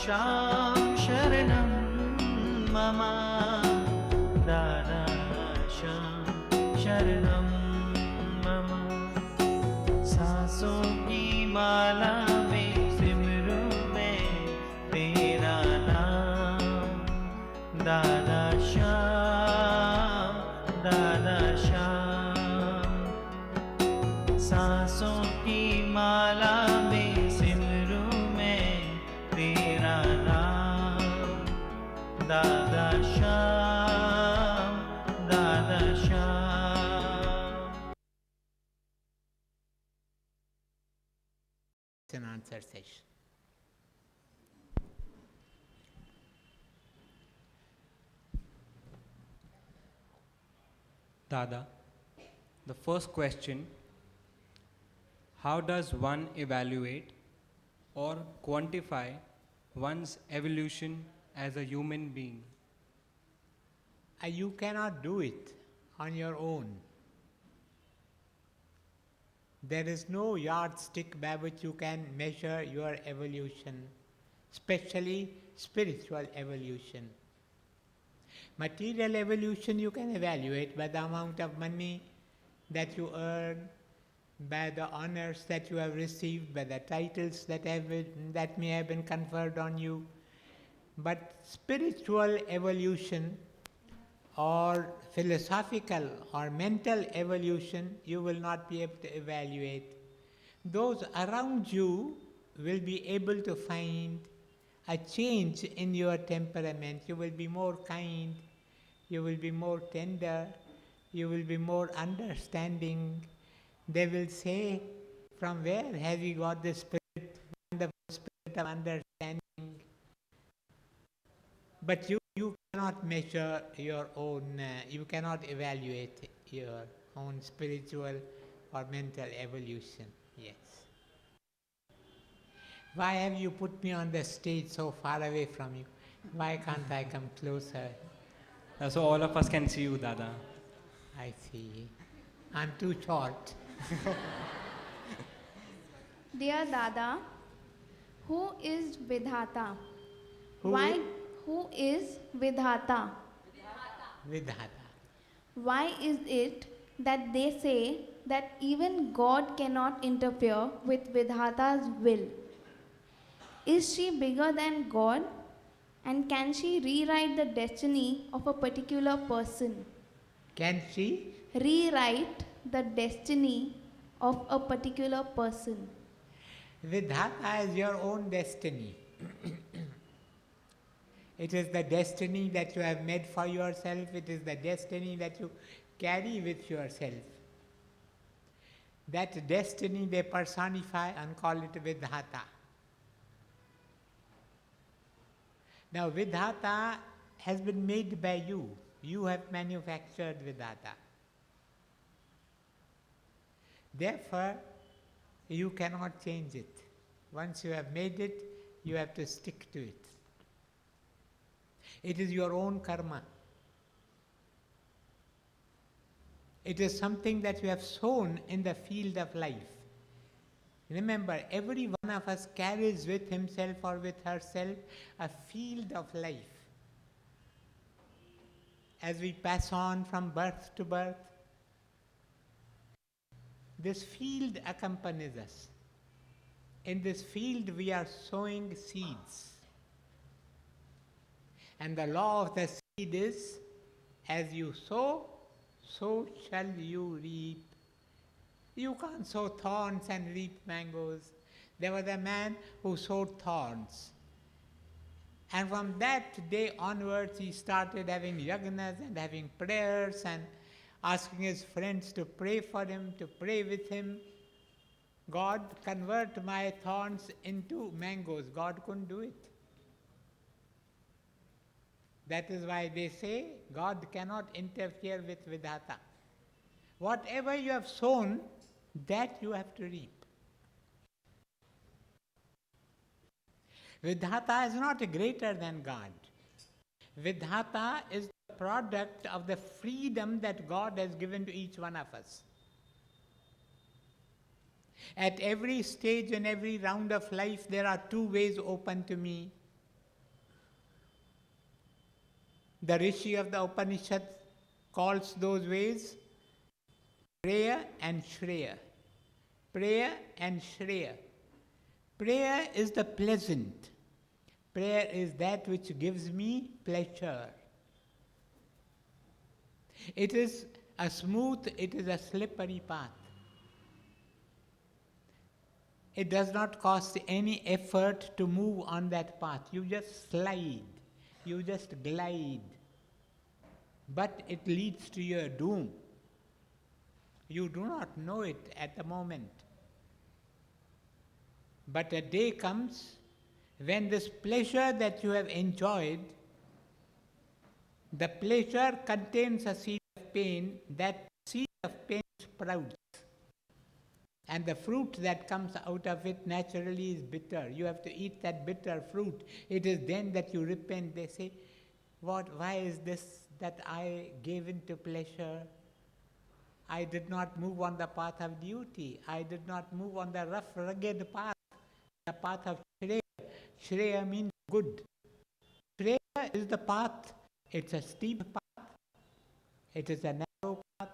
Sham Sharanam Mama, Dada Sham Sharanam Mama. सांसों की माला में सिमरू में तेरा नाम, दादा श्याम, दादा श्याम। सांसों की माला में सिमरू में तेरा नाम, दादा श्याम, दादा Shyam. An answer session. Dada, the first question: how does one evaluate or quantify one's evolution as a human being? You cannot do it on your own. There is no yardstick by which you can measure your evolution, especially spiritual evolution. Material evolution you can evaluate by the amount of money that you earn, by the honors that you have received, by the titles that may have been conferred on you. But spiritual evolution or philosophical or mental evolution, you will not be able to evaluate. Those around you will be able to find a change in your temperament. You will be more kind, you will be more tender, you will be more understanding. They will say, from where have you got this spirit, wonderful spirit of understanding? But you cannot measure your own, you cannot evaluate your own spiritual or mental evolution. Yes. Why have you put me on the stage so far away from you? Why can't I come closer? So all of us can see you, Dada. I see. I'm too short. Dear Dada, who is vidhata? Who Who is vidhata? Vidhata. Why is it that they say that even God cannot interfere with vidhata's will? Is she bigger than God? And can she rewrite the destiny of a particular person? Can she? Rewrite the destiny of a particular person. Vidhata is your own destiny. It is the destiny that you have made for yourself. It is the destiny that you carry with yourself. That destiny they personify and call it vidhata. Now vidhata has been made by you. You have manufactured vidhata. Therefore, you cannot change it. Once you have made it, you have to stick to it. It is your own karma. It is something that you have sown in the field of life. Remember, every one of us carries with himself or with herself a field of life. As we pass on from birth to birth, this field accompanies us. In this field we are sowing seeds. And the law of the seed is, as you sow, so shall you reap. You can't sow thorns and reap mangoes. There was a man who sowed thorns. And from that day onwards, he started having yagnas and having prayers and asking his friends to pray for him, to pray with him. God, convert my thorns into mangoes. God couldn't do it. That is why they say God cannot interfere with vidhata. Whatever you have sown, that you have to reap. Vidhata is not greater than God. Vidhata is the product of the freedom that God has given to each one of us. At every stage and every round of life, there are two ways open to me. The Rishi of the Upanishad calls those ways prayer and shreya. Prayer and shreya. Prayer is the pleasant. Prayer is that which gives me pleasure. It is a smooth, it is a slippery path. It does not cost any effort to move on that path. You just slide, you just glide. But it leads to your doom. You do not know it at the moment. But a day comes when this pleasure that you have enjoyed, the pleasure contains a seed of pain, that seed of pain sprouts. And the fruit that comes out of it naturally is bitter. You have to eat that bitter fruit. It is then that you repent. They say, why is this that I gave in to pleasure? I did not move on the path of duty. I did not move on the rough, rugged path, the path of Shreya. Shreya means good. Shreya is the path. It's a steep path. It is a narrow path.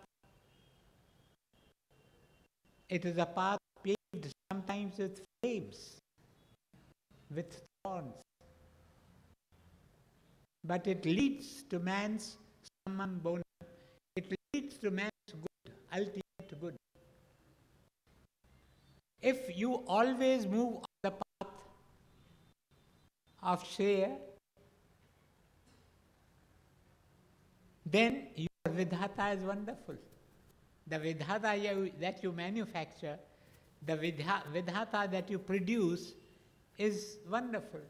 It is a path paved sometimes with flames, with thorns. But it leads to man's summum bonum. It leads to man's good, ultimate good. If you always move on the path of Shreya, then your vidhata is wonderful. The vidhata that you manufacture, the vidhata that you produce is wonderful.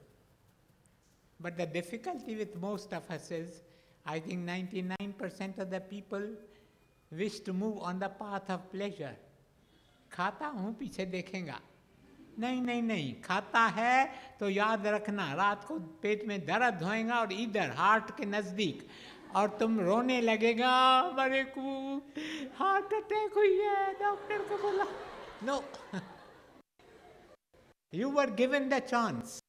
But the difficulty with most of us is, I think 99% of the people wish to move on the path of pleasure. खाता हूँ पीछे देखेगा, नहीं नहीं नहीं, खाता है तो याद रखना रात को पेट में दर्द होएगा और इधर हार्ट के नजदीक, और तुम रोने लगेगा, मेरे को हार्ट अटैक हुई है, डॉक्टर को बोला. No. You were given the chance.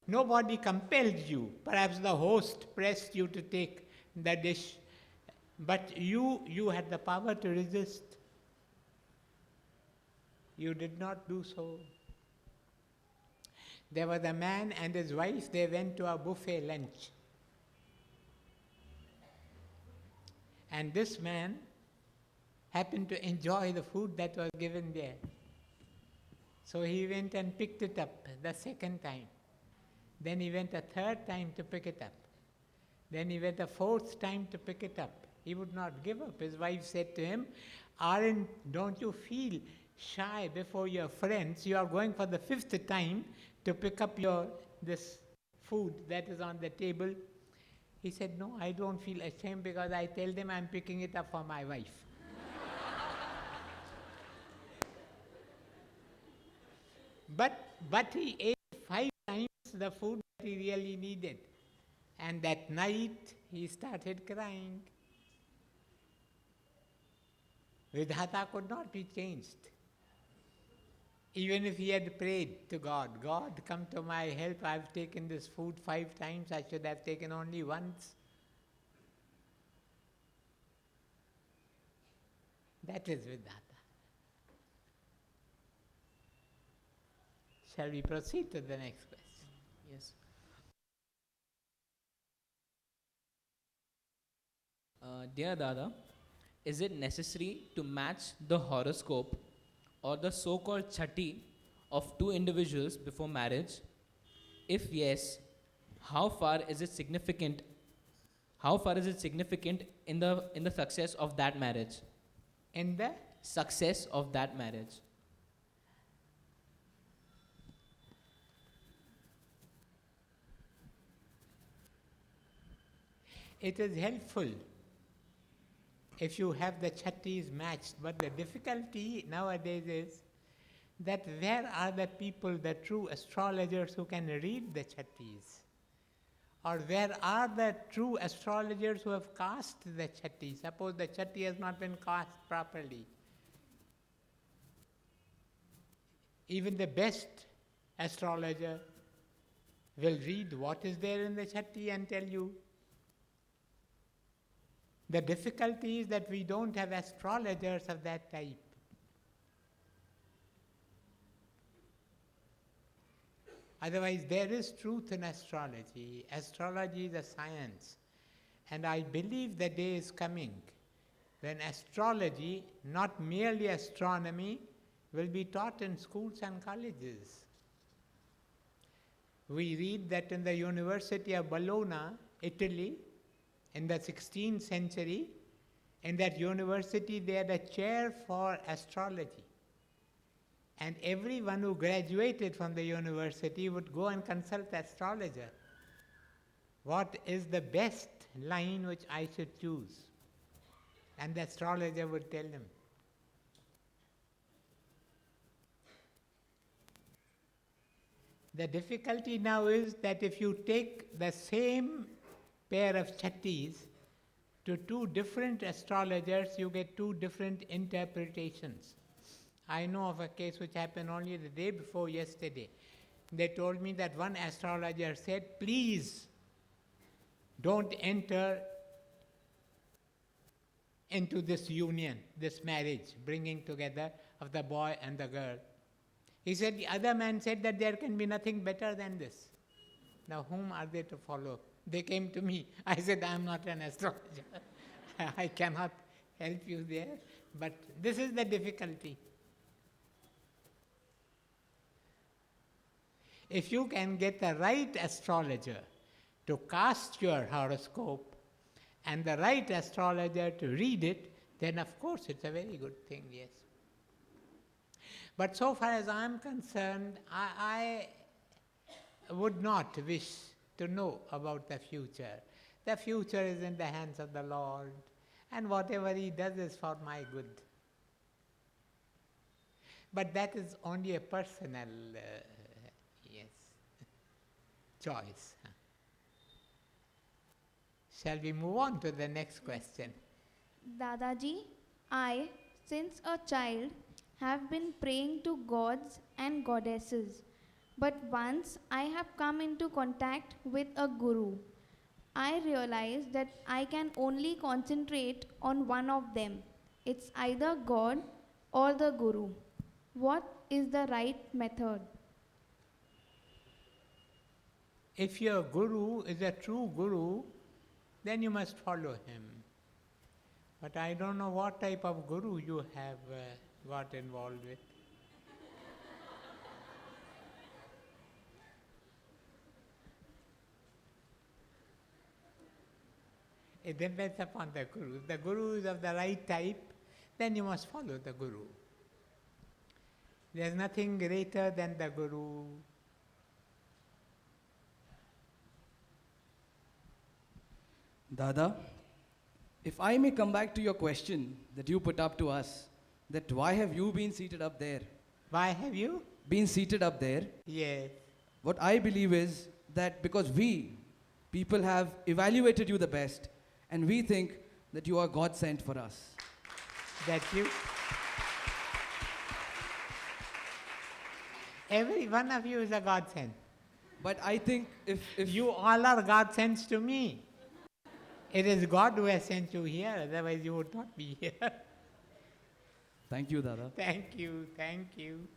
Nobody compelled you. Perhaps the host pressed you to take the dish, but you had the power to resist. You did not do so. There was a man and his wife, they went to a buffet lunch. And this man happened to enjoy the food that was given there. So he went and picked it up the second time. Then he went a third time to pick it up. Then he went a fourth time to pick it up. He would not give up. His wife said to him, don't you feel shy before your friends? You are going for the fifth time to pick up this food that is on the table. He said, no, I don't feel ashamed because I tell them I'm picking it up for my wife. But he ate 5 times the food that he really needed. And that night he started crying. Vidhata could not be changed. Even if he had prayed to God, God, come to my help, I've taken this food 5 times, I should have taken only once. That is Vidhata. Shall we proceed to the next question? Yes. Dear Dada, is it necessary to match the horoscope or the so-called chatti of 2 individuals before marriage? If yes, how far is it significant? How far is it significant in the success of that marriage? In the Success of that marriage. It is helpful if you have the chattis matched, but the difficulty nowadays is that where are the people, the true astrologers who can read the chattis? Or where are the true astrologers who have cast the chatti? Suppose the chatti has not been cast properly. Even the best astrologer will read what is there in the chatti and tell you The difficulty is that we don't have astrologers of that type. Otherwise, there is truth in astrology. Astrology is a science. And I believe the day is coming when astrology, not merely astronomy, will be taught in schools and colleges. We read that in the University of Bologna, Italy, in the 16th century, in that university they had a chair for astrology. And everyone who graduated from the university would go and consult the astrologer. What is the best line which I should choose? And the astrologer would tell him. The difficulty now is that if you take the same pair of chattis to two different astrologers, you get two different interpretations. I know of a case which happened only the day before yesterday. They told me that one astrologer said, please don't enter into this union, this marriage, bringing together of the boy and the girl. He said, the other man said that there can be nothing better than this. Now whom are they to follow? They came to me. I said, I am not an astrologer. I cannot help you there. But this is the difficulty. If you can get the right astrologer to cast your horoscope and the right astrologer to read it, then of course it's a very good thing, yes. But so far as I am concerned, I would not wish to know about the future. The future is in the hands of the Lord, and whatever He does is for my good. But that is only a personal choice. Shall we move on to the next question? Dadaji, I, since a child, have been praying to gods and goddesses. But once I have come into contact with a guru, I realized that I can only concentrate on one of them. It's either God or the guru. What is the right method? If your guru is a true guru, then you must follow him. But I don't know what type of guru you have got involved with. It depends upon the guru. If the guru is of the right type, then you must follow the guru. There is nothing greater than the guru. Dada, if I may come back to your question that you put up to us, that why have you been seated up there? Why have you? Been seated up there. Yes. What I believe is that because we, people, have evaluated you the best, and we think that you are God sent for us. That you? Every one of you is a God sent. But I think if You all are God sent to me. It is God who has sent you here, otherwise you would not be here. Thank you, Dada. Thank you, thank you.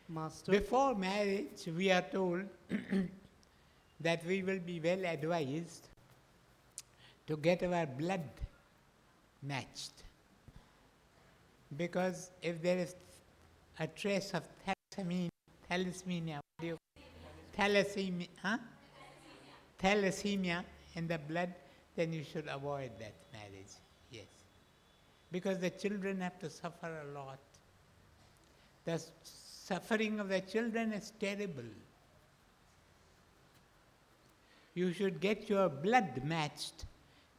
Master, Before marriage, we are told that we will be well advised to get our blood matched. Because if there is a trace of thalassemia in the blood, then you should avoid that marriage. Yes. Because the children have to suffer a lot. The suffering of the children is terrible. You should get your blood matched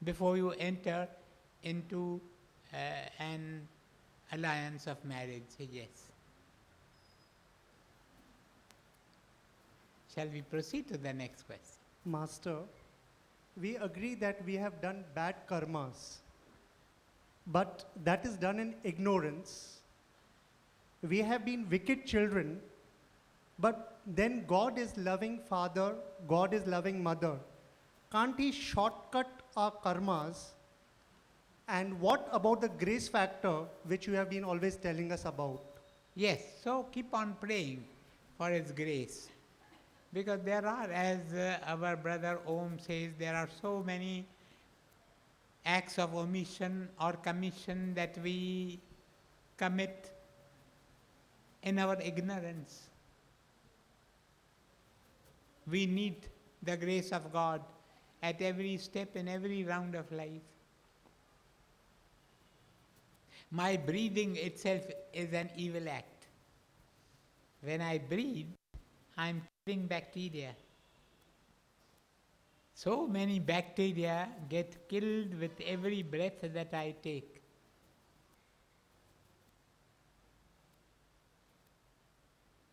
before you enter into an alliance of marriage. Yes. Shall we proceed to the next question? Master, we agree that we have done bad karmas, but that is done in ignorance. We have been wicked children But then God is loving Father, God is loving Mother. Can't He shortcut our karmas? And what about the grace factor which you have been always telling us about? Yes, so keep on praying for His grace. Because there are, as our brother Om says, there are so many acts of omission or commission that we commit in our ignorance. We need the grace of God at every step in every round of life. My breathing itself is an evil act. When I breathe, I'm killing bacteria. So many bacteria get killed with every breath that I take.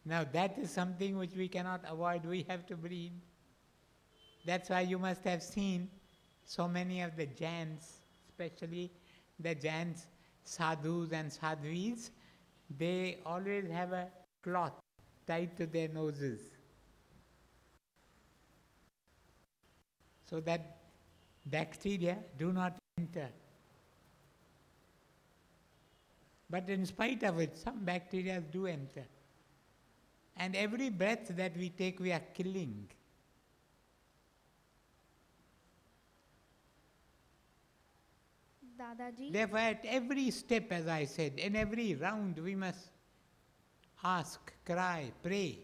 Now that is something which we cannot avoid. We have to breathe. That's why you must have seen so many of the Jains, especially the Jains, sadhus and sadhvis, they always have a cloth tied to their noses, so that bacteria do not enter. But in spite of it, some bacteria do enter. And every breath that we take, we are killing. Dadaji, Therefore, at every step, as I said, in every round, we must ask, cry, pray,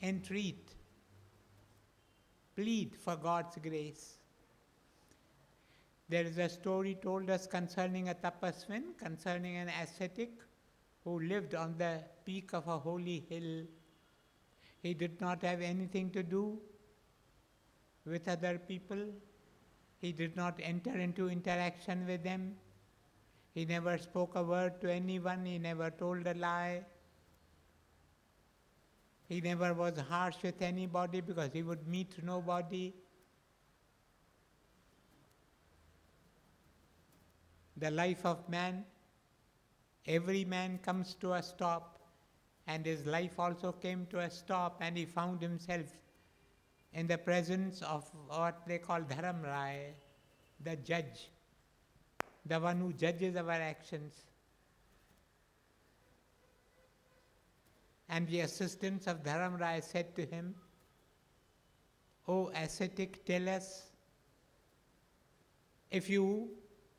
entreat, plead for God's grace. There is a story told us concerning a tapasvin, concerning an ascetic who lived on the peak of a holy hill. He did not have anything to do with other people. He did not enter into interaction with them. He never spoke a word to anyone. He never told a lie. He never was harsh with anybody because he would meet nobody. The life of man, every man comes to a stop, and his life also came to a stop, and he found himself in the presence of what they call Dharam Rai, the judge, the one who judges our actions. And the assistants of Dharam Rai said to him, "O ascetic, tell us, if you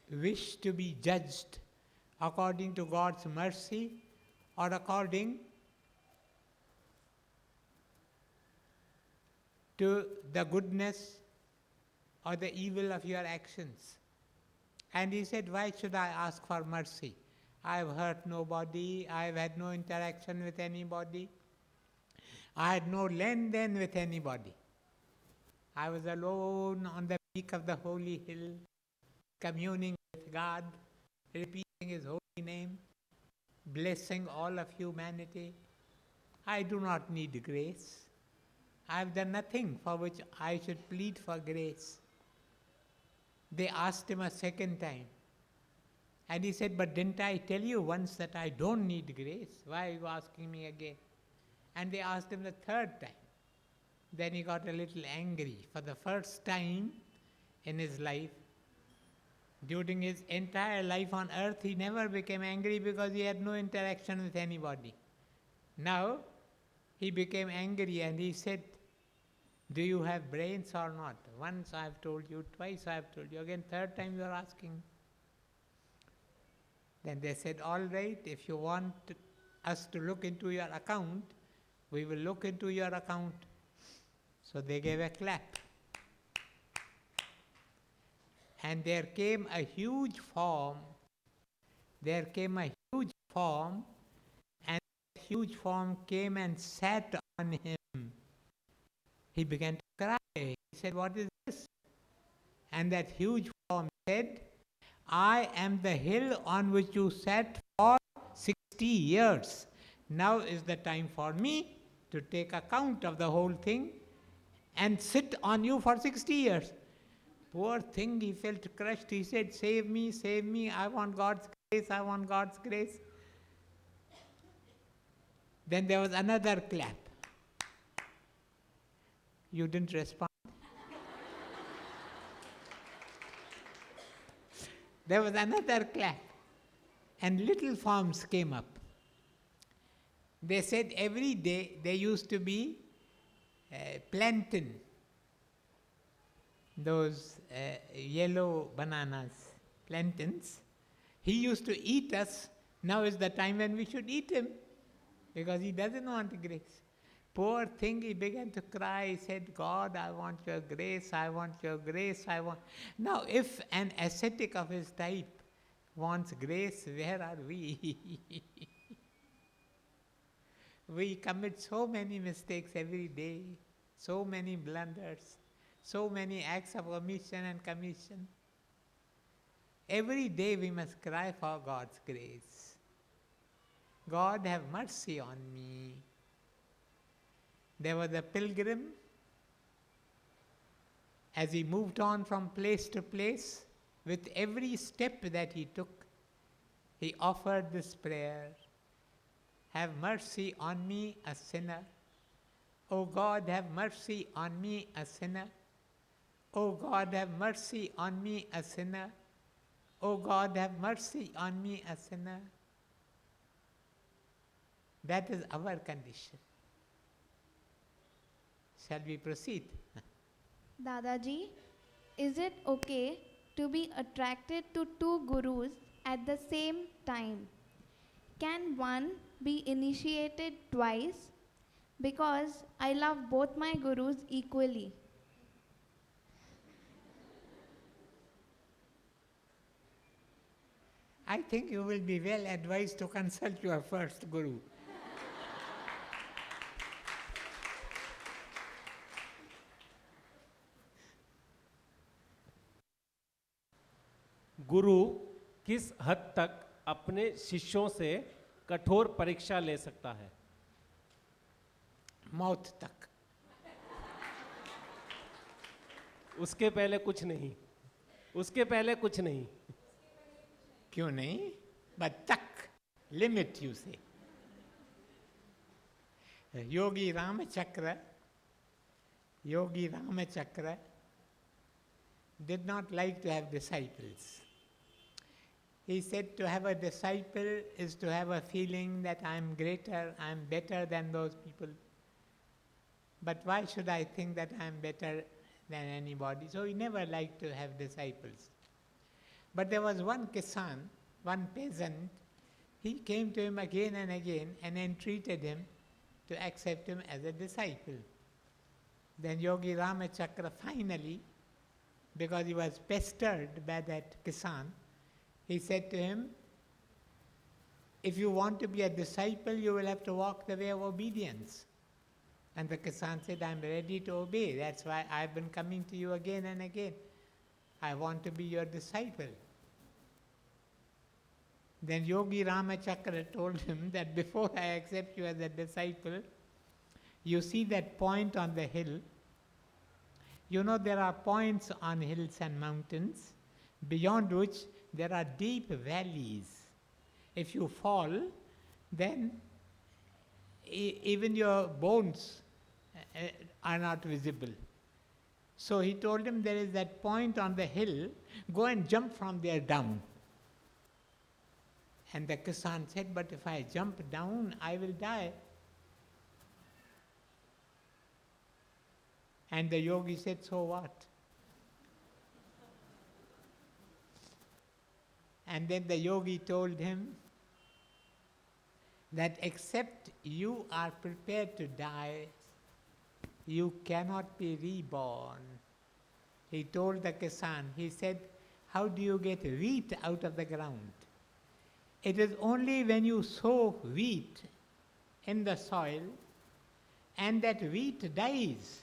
wish to be judged according to God's mercy or according to the goodness or the evil of your actions." And he said, "Why should I ask for mercy? I have hurt nobody, I have had no interaction with anybody, I had no lend-in with anybody. I was alone on the peak of the holy hill, communing with God, repeating His holy name, blessing all of humanity. I do not need grace. I have done nothing for which I should plead for grace." They asked him a second time. And he said, "But didn't I tell you once that I don't need grace? Why are you asking me again?" And they asked him the third time. Then he got a little angry. For the first time in his life, during his entire life on earth, he never became angry because he had no interaction with anybody. Now, he became angry and he said, "Do you have brains or not? Once I have told you, twice I have told you, again third time you are asking." Then they said, "All right, if you want us to look into your account, we will look into your account." So they gave a clap. And there came a huge form. There came a huge form, and that huge form came and sat on him. He began to cry. He said, "What is this?" And that huge form said, "I am the hill on which you sat for 60 years. Now is the time for me to take account of the whole thing and sit on you for 60 years. Poor thing, he felt crushed. He said, save me, I want God's grace, I want God's grace." Then there was another clap. You didn't respond. There was another clap, and little forms came up. They said every day there used to be plantain, those yellow bananas, plantains. He used to eat us. Now is the time when we should eat him, because he doesn't want grace. Poor thing, he began to cry. He said, God, I want your grace, I want your grace, I want. Now, if an ascetic of his type wants grace, where are we? We commit so many mistakes every day, so many blunders, so many acts of omission and commission. Every day we must cry for God's grace. God, have mercy on me. There was a pilgrim. As he moved on from place to place, with every step that he took, he offered this prayer: have mercy on me, a sinner. O God, have mercy on me, a sinner. O God, have mercy on me, a sinner. O God, have mercy on me, a sinner. That is our condition. Shall we proceed? Dadaji, is it okay to be attracted to two gurus at the same time? Can one be initiated twice? Because I love both my gurus equally. I think you will be well advised to consult your first guru. गुरु किस हद तक अपने शिष्यों से कठोर परीक्षा ले सकता है? मौत तक. उसके पहले कुछ नहीं, उसके पहले कुछ नहीं. क्यों नहीं? But tak, limit you say. Yogi Ramachakra did not like to have disciples. He said to have a disciple is to have a feeling that I am greater, I am better than those people. But why should I think that I am better than anybody? So he never liked to have disciples. But there was one kisan, one peasant, he came to him again and again and entreated him to accept him as a disciple. Then Yogi Ramachakra finally, because he was pestered by that kisan, he said to him, if you want to be a disciple, you will have to walk the way of obedience. And the kisan said, I am ready to obey. That's why I have been coming to you again and again. I want to be your disciple. Then Yogi Ramachakra told him that before I accept you as a disciple, you see that point on the hill. You know there are points on hills and mountains beyond which there are deep valleys. If you fall, then even your bones are not visible. So he told him, there is that point on the hill, go and jump from there down. And the kisan said, but if I jump down, I will die. And the yogi said, so what? And then the yogi told him that except you are prepared to die, you cannot be reborn. He told the kisan, he said, how do you get wheat out of the ground? It is only when you sow wheat in the soil and that wheat dies,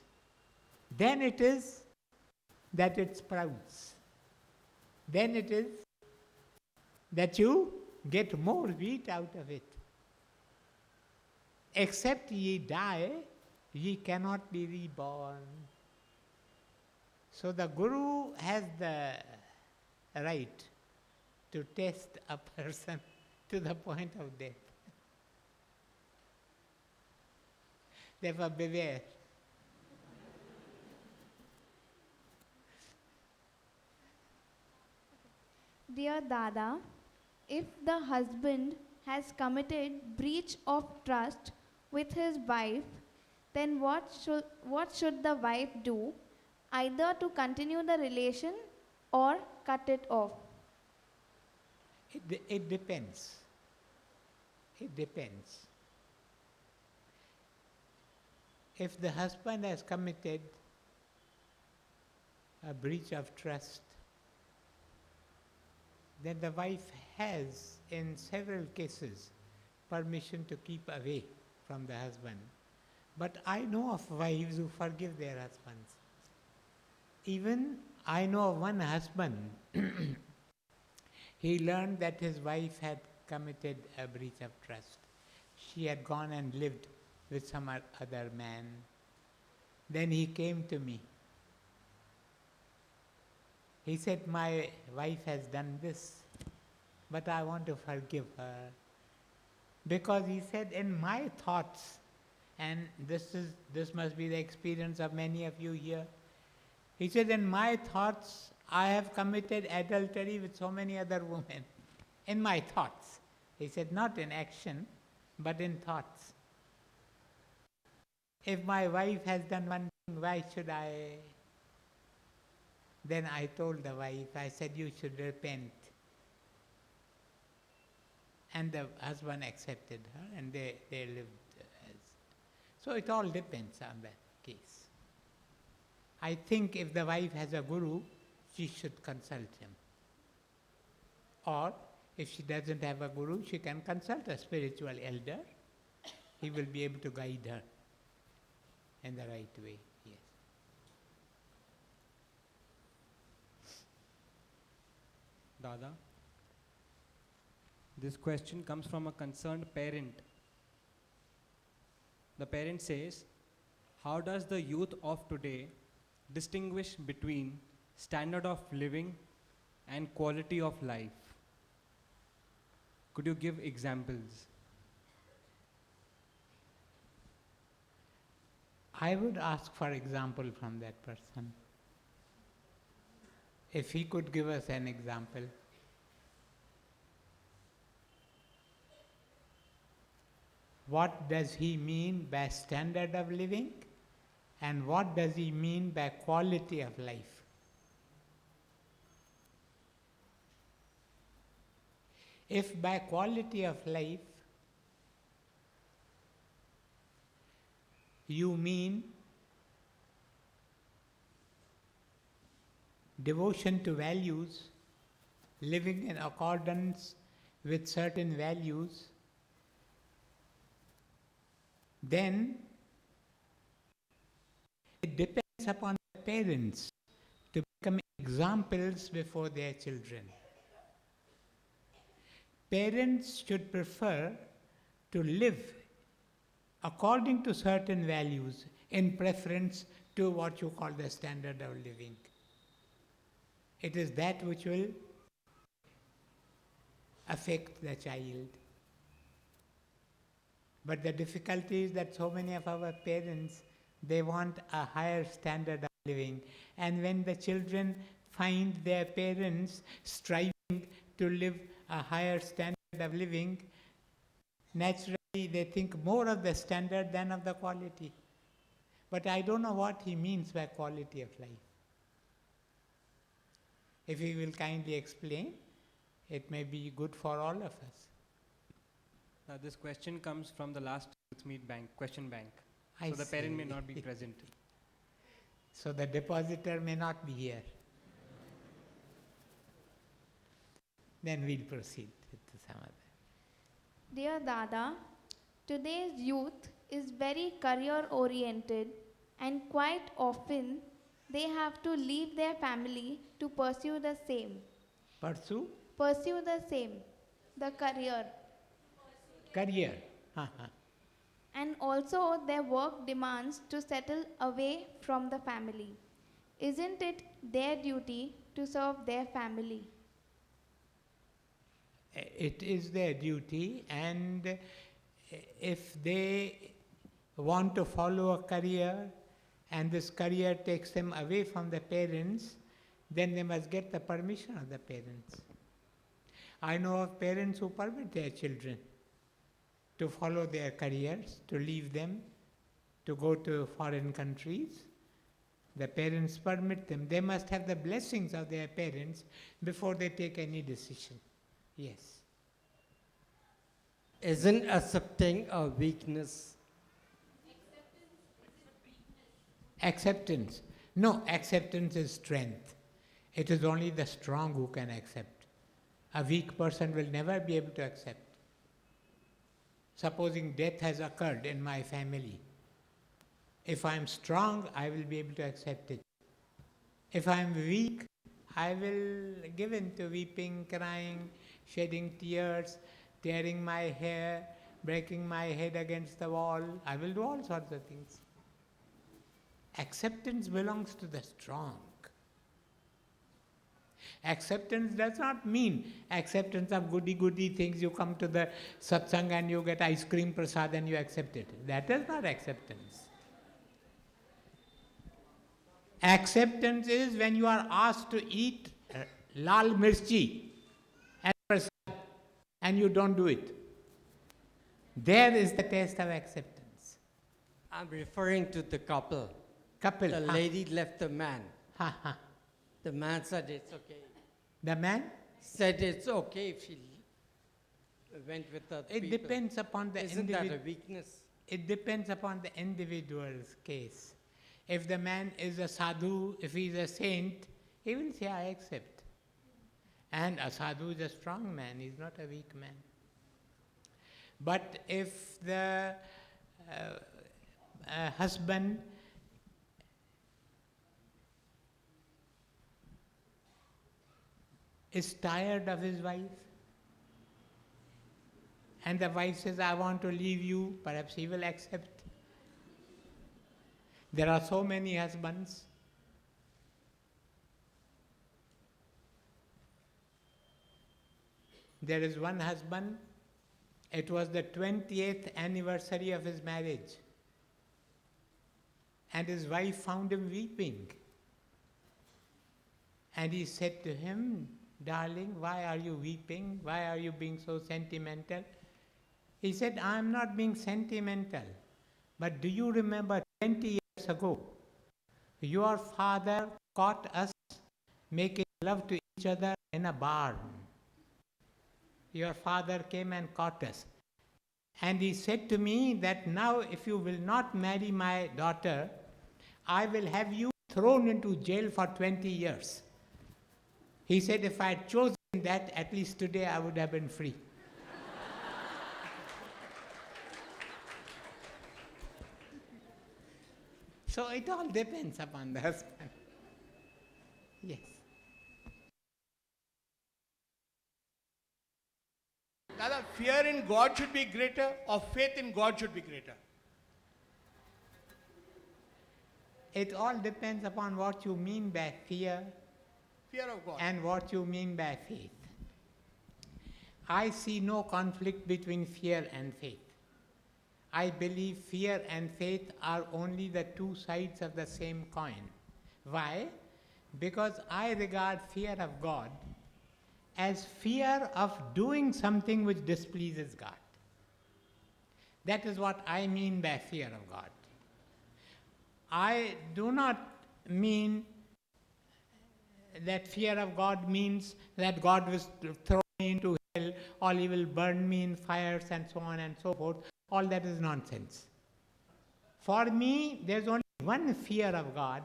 then it is that it sprouts. Then it is that you get more wheat out of it. Except ye die, ye cannot be reborn. So the Guru has the right to test a person to the point of death. Therefore beware. Dear Dada, if the husband has committed breach of trust with his wife, then what should the wife do, either to continue the relation or cut it off? It depends. It depends. If the husband has committed a breach of trust, then the wife has, in several cases, permission to keep away from the husband. But I know of wives who forgive their husbands. Even I know of one husband, he learned that his wife had committed a breach of trust. She had gone and lived with some other man. Then he came to me. He said, my wife has done this, but I want to forgive her. Because he said, in my thoughts, and this must be the experience of many of you here, he said, in my thoughts, I have committed adultery with so many other women. In my thoughts. He said, not in action, but in thoughts. If my wife has done one thing, why should I? Then I told the wife, I said, you should repent. And the husband accepted her, and they lived as. So it all depends on that case. I think if the wife has a guru, she should consult him. Or if she doesn't have a guru, she can consult a spiritual elder. He will be able to guide her in the right way. Yes. Dada, this question comes from a concerned parent. The parent says, how does the youth of today distinguish between standard of living and quality of life? Could you give examples? I would ask for example from that person. If he could give us an example. What does he mean by standard of living? And what does he mean by quality of life? If by quality of life you mean devotion to values, living in accordance with certain values, then it depends upon the parents to become examples before their children. Parents should prefer to live according to certain values in preference to what you call the standard of living. It is that which will affect the child. But the difficulty is that so many of our parents, they want a higher standard of living. And when the children find their parents striving to live a higher standard of living, naturally they think more of the standard than of the quality. But I don't know what he means by quality of life. If he will kindly explain, it may be good for all of us. This question comes from the last youth meet bank, question bank. I So the parent may see. not be present. So the depositor may not be here. Then we'll proceed with some other. Dear Dada, today's youth is very career oriented, and quite often they have to leave their family to pursue the same. Pursue Pursue the same, the career. career. And also their work demands to settle away from the family. Isn't it their duty to serve their family? It is their duty, and if they want to follow a career and this career takes them away from the parents, then they must get the permission of the parents. I know of parents who permit their children to follow their careers, to leave them, to go to foreign countries. The parents permit them. They must have the blessings of their parents before they take any decision. Yes. Isn't accepting a weakness? Acceptance. No, acceptance is strength. It is only the strong who can accept. A weak person will never be able to accept. Supposing death has occurred in my family. If I am strong, I will be able to accept it. If I am weak, I will give in to weeping, crying, shedding tears, tearing my hair, breaking my head against the wall. I will do all sorts of things. Acceptance belongs to the strong. Acceptance does not mean acceptance of goody-goody things. You come to the satsang and you get ice cream prasad and you accept it. That is not acceptance. Acceptance is when you are asked to eat lal mirchi and prasad and you don't do it. There is the test of acceptance. I'm referring to the couple. Couple. The lady left the man. Ha, ha. The man said it's okay. The man? Said it's okay if she went with the It people. depends upon the Isn't that a individual. weakness? It depends upon the individual's case. If the man is a sadhu, if he is a saint, he will say, I accept. And a sadhu is a strong man, he is not a weak man. But if the husband is tired of his wife, and the wife says, I want to leave you, perhaps he will accept. There are so many husbands. There is one husband, it was the 20th anniversary of his marriage, and his wife found him weeping. And he said to him, darling, why are you weeping? Why are you being so sentimental? He said, I am not being sentimental. But do you remember 20 years ago, your father caught us making love to each other in a barn. Your father came and caught us. And he said to me that now if you will not marry my daughter, I will have you thrown into jail for 20 years. He said, if I had chosen that, at least today I would have been free. So it all depends upon the husband. Yes. Dada, fear in God should be greater or faith in God should be greater? It all depends upon what you mean by fear Fear of God. and what you mean by faith. I see no conflict between fear and faith. I believe fear and faith are only the two sides of the same coin. Why? Because I regard fear of God as fear of doing something which displeases God. That is what I mean by fear of God. I do not mean that fear of God means that God will throw me into hell or he will burn me in fires and so on and so forth. All that is nonsense. For me, there is only one fear of God.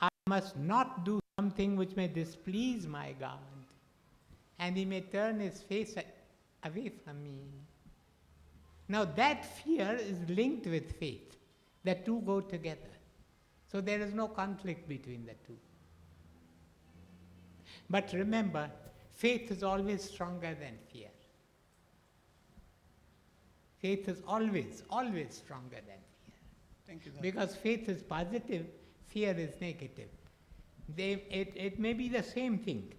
I must not do something which may displease my God, and he may turn his face away from me. Now that fear is linked with faith. The two go together. So there is no conflict between the two. But remember, faith is always stronger than fear. Faith is always, always stronger than fear. Thank you, Dada. Because faith is positive, fear is negative. It may be the same thing,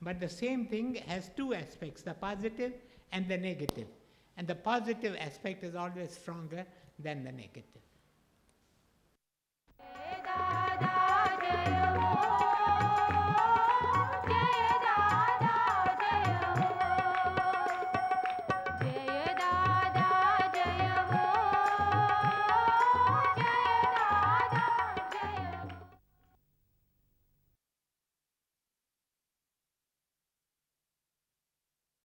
but the same thing has two aspects, the positive and the negative. And the positive aspect is always stronger than the negative.